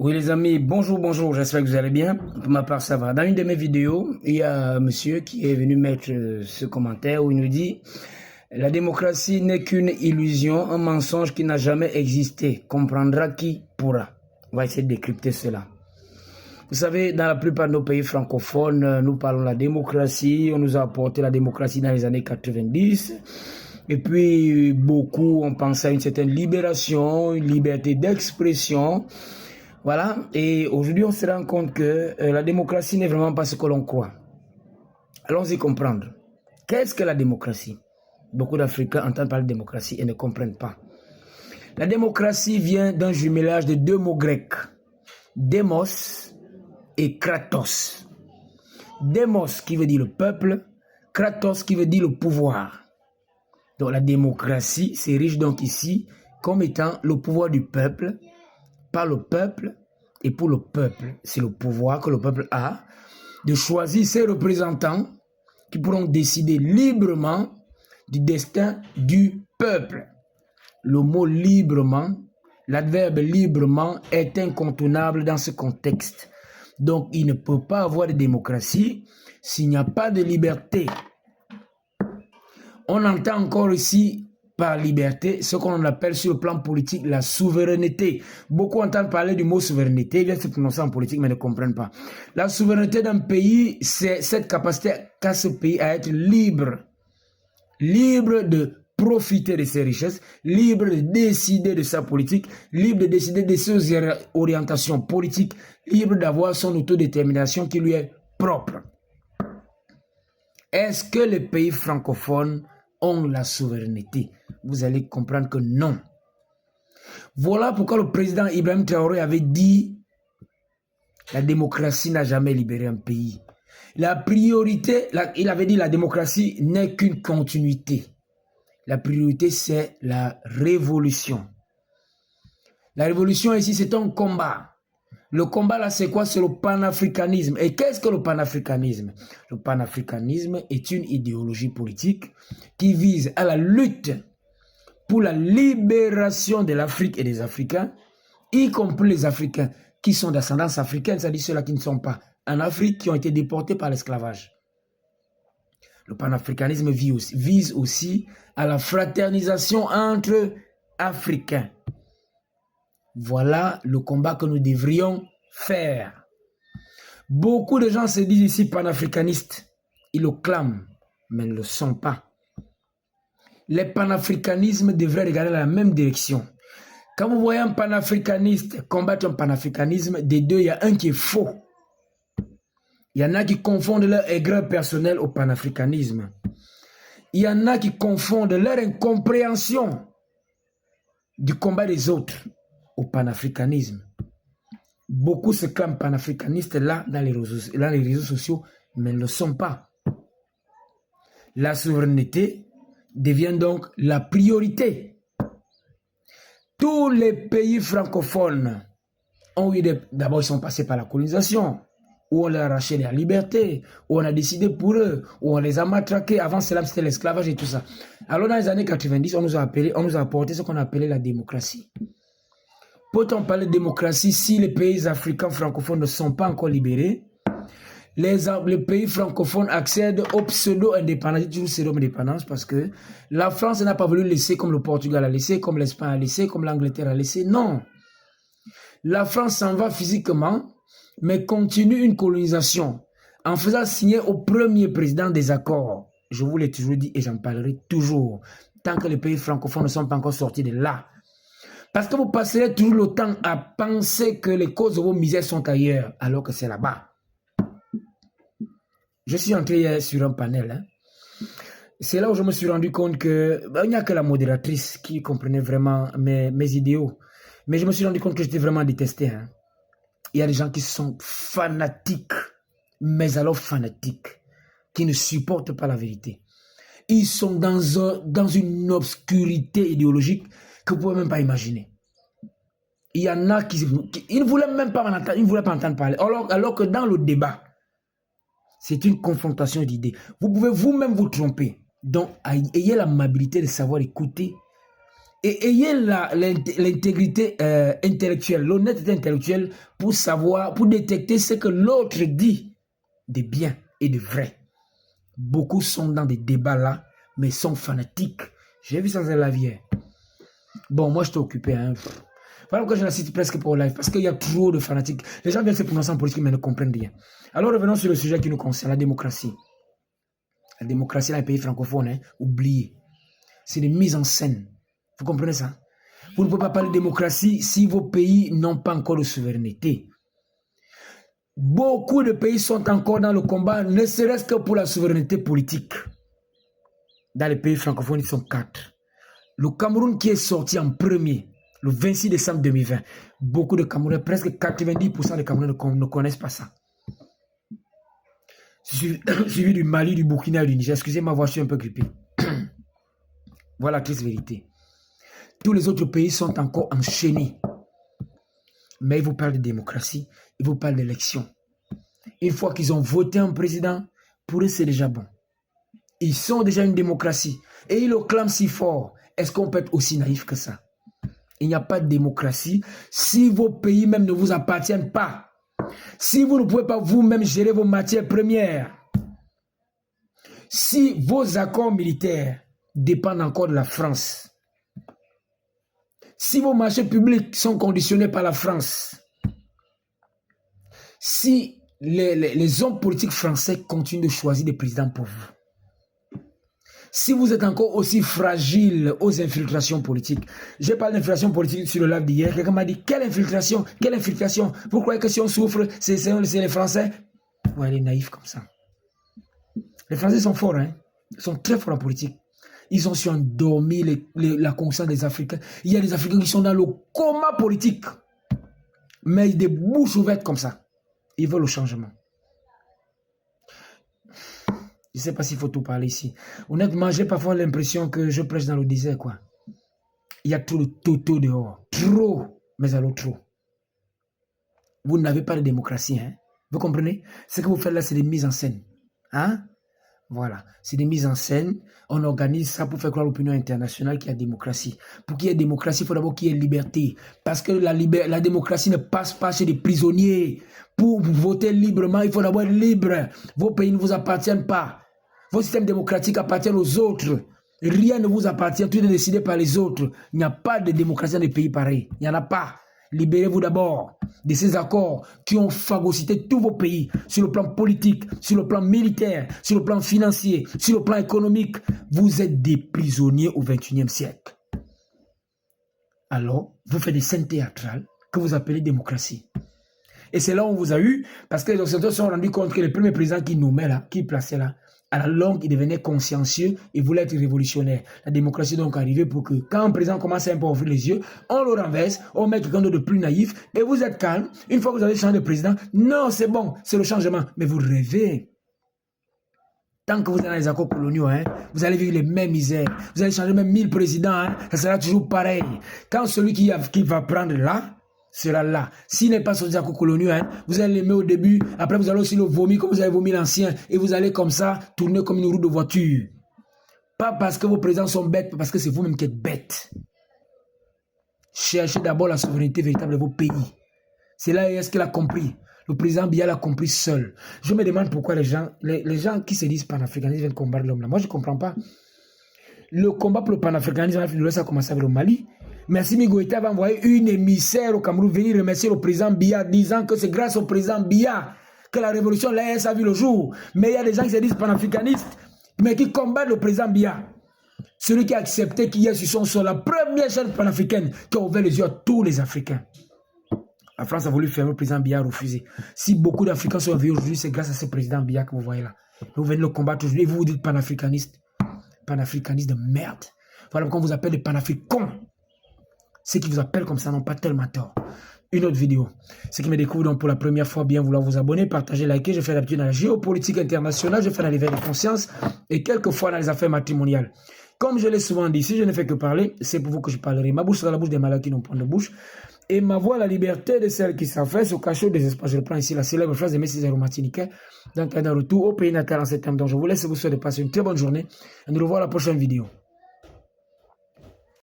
Oui les amis, bonjour, j'espère que vous allez bien. Pour ma part, ça va. Dans une de mes vidéos, il y a un monsieur qui est venu mettre ce commentaire où il nous dit la démocratie n'est qu'une illusion, un mensonge qui n'a jamais existé. Comprendra qui pourra. On va essayer de décrypter cela. Vous savez, dans la plupart de nos pays francophones, nous parlons de la démocratie. On nous a apporté la démocratie dans les années 90. Et puis, beaucoup ont pensé à une certaine libération, une liberté d'expression. Voilà, et aujourd'hui on se rend compte que la démocratie n'est vraiment pas ce que l'on croit. Allons-y comprendre. Qu'est-ce que la démocratie? Beaucoup d'Africains entendent parler de démocratie et ne comprennent pas. La démocratie vient d'un jumelage de deux mots grecs, démos et kratos. Démos qui veut dire le peuple, kratos qui veut dire le pouvoir. Donc la démocratie s'érige donc ici comme étant le pouvoir du peuple, par le peuple et pour le peuple. C'est le pouvoir que le peuple a de choisir ses représentants qui pourront décider librement du destin du peuple. Le mot librement, l'adverbe librement est incontournable dans ce contexte. Donc il ne peut pas avoir de démocratie s'il n'y a pas de liberté. On entend encore ici par liberté, ce qu'on appelle sur le plan politique la souveraineté. Beaucoup entendent parler du mot souveraineté, ils viennent se prononcer en politique mais ne comprennent pas. La souveraineté d'un pays, c'est cette capacité qu'a ce pays à être libre. Libre de profiter de ses richesses, libre de décider de sa politique, libre de décider de ses orientations politiques, libre d'avoir son autodétermination qui lui est propre. Est-ce que les pays francophones ont la souveraineté? Vous allez comprendre que non. Voilà pourquoi le président Ibrahim Traoré avait dit la démocratie n'a jamais libéré un pays. La priorité, il avait dit la démocratie n'est qu'une continuité. La priorité, c'est la révolution. La révolution ici, c'est un combat. Le combat là, c'est quoi? C'est le panafricanisme. Et qu'est-ce que le panafricanisme? Le panafricanisme est une idéologie politique qui vise à la lutte pour la libération de l'Afrique et des Africains, y compris les Africains qui sont d'ascendance africaine, c'est-à-dire ceux-là qui ne sont pas en Afrique, qui ont été déportés par l'esclavage. Le panafricanisme vise aussi à la fraternisation entre Africains. Voilà le combat que nous devrions faire. Beaucoup de gens se disent ici panafricanistes. Ils le clament, mais ne le sont pas. Les panafricanismes devraient regarder dans la même direction. Quand vous voyez un panafricaniste combattre un panafricanisme, des deux, il y a un qui est faux. Il y en a qui confondent leur aigreur personnelle au panafricanisme. Il y en a qui confondent leur incompréhension du combat des autres au panafricanisme. Beaucoup se clament panafricanistes là dans les réseaux sociaux, mais ne le sont pas. La souveraineté devient donc la priorité. Tous les pays francophones ont eu d'abord ils sont passés par la colonisation, où on leur a arraché la liberté, où on a décidé pour eux, où on les a matraqués. Avant cela, c'était l'esclavage et tout ça. Alors dans les années 90, on nous a apporté ce qu'on appelait la démocratie. Peut-on parler de démocratie si les pays africains francophones ne sont pas encore libérés? Les pays francophones accèdent au pseudo-indépendance, toujours pseudo-indépendance, parce que la France n'a pas voulu laisser comme le Portugal a laissé, comme l'Espagne a laissé, comme l'Angleterre a laissé. Non. La France s'en va physiquement, mais continue une colonisation en faisant signer au premier président des accords. Je vous l'ai toujours dit et j'en parlerai toujours, tant que les pays francophones ne sont pas encore sortis de là. Parce que vous passerez toujours le temps à penser que les causes de vos misères sont ailleurs, alors que c'est là-bas. Je suis entré hier sur un panel. C'est là où je me suis rendu compte qu'il n'y a que la modératrice qui comprenait vraiment mes idéaux. Mais je me suis rendu compte que j'étais vraiment détesté. Il y a des gens qui sont fanatiques, mais alors fanatiques, qui ne supportent pas la vérité. Ils sont dans une obscurité idéologique que vous ne pouvez même pas imaginer. Il y en a qui ils ne voulaient même pas m'entendre, ils ne voulaient pas entendre parler. Alors que dans le débat, c'est une confrontation d'idées. Vous pouvez vous-même vous tromper. Donc, ayez l'amabilité de savoir écouter Et ayez l'intégrité intellectuelle, l'honnêteté intellectuelle pour savoir, pour détecter ce que l'autre dit de bien et de vrai. Beaucoup sont dans des débats là, mais sont fanatiques. J'ai vu ça dans la vie. Bon, moi je t'ai occupé. Hein. Voilà pourquoi je la cite presque pour live, parce qu'il y a trop de fanatiques. Les gens viennent se prononcer en politique, mais ne comprennent rien. Alors revenons sur le sujet qui nous concerne, la démocratie. La démocratie dans les pays francophones, hein, oubliez. C'est des mises en scène. Vous comprenez ça? Vous ne pouvez pas parler de démocratie si vos pays n'ont pas encore de souveraineté. Beaucoup de pays sont encore dans le combat, ne serait-ce que pour la souveraineté politique. Dans les pays francophones, ils sont 4. Le Cameroun qui est sorti en premier, le 26 décembre 2020, beaucoup de Camerounais, presque 90% des Camerounais ne connaissent pas ça. Suivi du Mali, du Burkina et du Niger. Excusez-moi, je suis un peu grippé. Voilà la triste vérité. Tous les autres pays sont encore enchaînés. Mais ils vous parlent de démocratie, ils vous parlent d'élection. Une fois qu'ils ont voté un président, pour eux c'est déjà bon. Ils sont déjà une démocratie. Et ils le clament si fort. Est-ce qu'on peut être aussi naïf que ça? Il n'y a pas de démocratie si vos pays même ne vous appartiennent pas. Si vous ne pouvez pas vous-même gérer vos matières premières. Si vos accords militaires dépendent encore de la France. Si vos marchés publics sont conditionnés par la France. Si les hommes politiques français continuent de choisir des présidents pour vous. Si vous êtes encore aussi fragile aux infiltrations politiques. Je parle d'infiltration politique sur le live d'hier. Quelqu'un m'a dit, quelle infiltration? Quelle infiltration? Vous croyez que si on souffre, c'est les Français? Ouais, les naïfs comme ça. Les Français sont forts, hein? Ils sont très forts en politique. Ils ont su endormir la conscience des Africains. Il y a des Africains qui sont dans le coma politique. Mais des bouches ouvertes comme ça. Ils veulent le changement. Je ne sais pas s'il faut tout parler ici. Honnêtement, j'ai parfois l'impression que je prêche dans le désert, quoi. Il y a trop de toto dehors. Trop, mais alors trop. Vous n'avez pas de démocratie, hein? Vous comprenez? Ce que vous faites là, c'est des mises en scène. Hein? Voilà, c'est des mises en scène. On organise ça pour faire croire à l'opinion internationale qu'il y a démocratie. Pour qu'il y ait démocratie, il faut d'abord qu'il y ait liberté. Parce que la démocratie ne passe pas chez des prisonniers. Pour voter librement, il faut d'abord être libre. Vos pays ne vous appartiennent pas. Vos systèmes démocratiques appartiennent aux autres. Rien ne vous appartient, tout est décidé par les autres. Il n'y a pas de démocratie dans des pays pareils. Il n'y en a pas. Libérez-vous d'abord de ces accords qui ont phagocyté tous vos pays sur le plan politique, sur le plan militaire, sur le plan financier, sur le plan économique. Vous êtes des prisonniers au XXIe siècle. Alors, vous faites des scènes théâtrales que vous appelez démocratie. Et c'est là où on vous a eu, parce que les Occidentaux se sont rendus compte que les premiers présidents qui nommaient là, qui plaçaient là, à la longue, ils devenaient consciencieux et voulaient être révolutionnaires. La démocratie est donc arrivée pour que quand un président commence à un peu ouvrir les yeux, on le renverse, on met quelqu'un de plus naïf et vous êtes calme. Une fois que vous avez changé de président, non, c'est bon, c'est le changement. Mais vous rêvez. Tant que vous êtes dans les accords coloniaux, hein, vous allez vivre les mêmes misères. Vous allez changer même 1000 présidents, hein, ça sera toujours pareil. Quand celui qui va prendre là, sera là. S'il n'est pas sur des accords coloniaux, hein, vous allez l'aimer au début, après vous allez aussi le vomir comme vous avez vomi l'ancien, et vous allez comme ça tourner comme une roue de voiture. Pas parce que vos présidents sont bêtes, parce que c'est vous-même qui êtes bêtes. Cherchez d'abord la souveraineté véritable de vos pays. C'est là est-ce qu'il a compris. Le président Biya l'a compris seul. Je me demande pourquoi les gens qui se disent panafricanistes viennent combattre l'homme là. Moi je ne comprends pas. Le combat pour le panafricanisme, ça a commencé avec le Mali. Mais Assimi Goïta va envoyer une émissaire au Cameroun venir remercier le président Biya, disant que c'est grâce au président Biya que la révolution l'AS a vu le jour. Mais il y a des gens qui se disent panafricanistes, mais qui combattent le président Biya. Celui qui a accepté qu'il y ait sur son sol la première chaîne panafricaine qui a ouvert les yeux à tous les Africains. La France a voulu fermer le président Biya, a refusé. Si beaucoup d'Africains sont éveillés aujourd'hui, c'est grâce à ce président Biya que vous voyez là. Vous venez le combattre aujourd'hui et vous vous dites panafricaniste. Panafricaniste de merde. Voilà pourquoi on vous appelle des panafricons. Ceux qui vous appellent comme ça n'ont pas tellement tort. Une autre vidéo. Ceux qui me découvrent donc pour la première fois, bien vouloir vous abonner, partager, liker. Je fais l'habitude dans la géopolitique internationale, je fais dans l'éveil de conscience et quelquefois dans les affaires matrimoniales. Comme je l'ai souvent dit, si je ne fais que parler, c'est pour vous que je parlerai. Ma bouche sera la bouche des malades qui n'ont point de bouche. Et ma voix, la liberté de celles qui s'affaissent au cachot des espaces. Je prends ici la célèbre phrase de Messie Martiniquais dans un retour au pays natal en septembre. Donc je vous laisse vous souhaiter de passer une très bonne journée et nous revoilà la prochaine vidéo.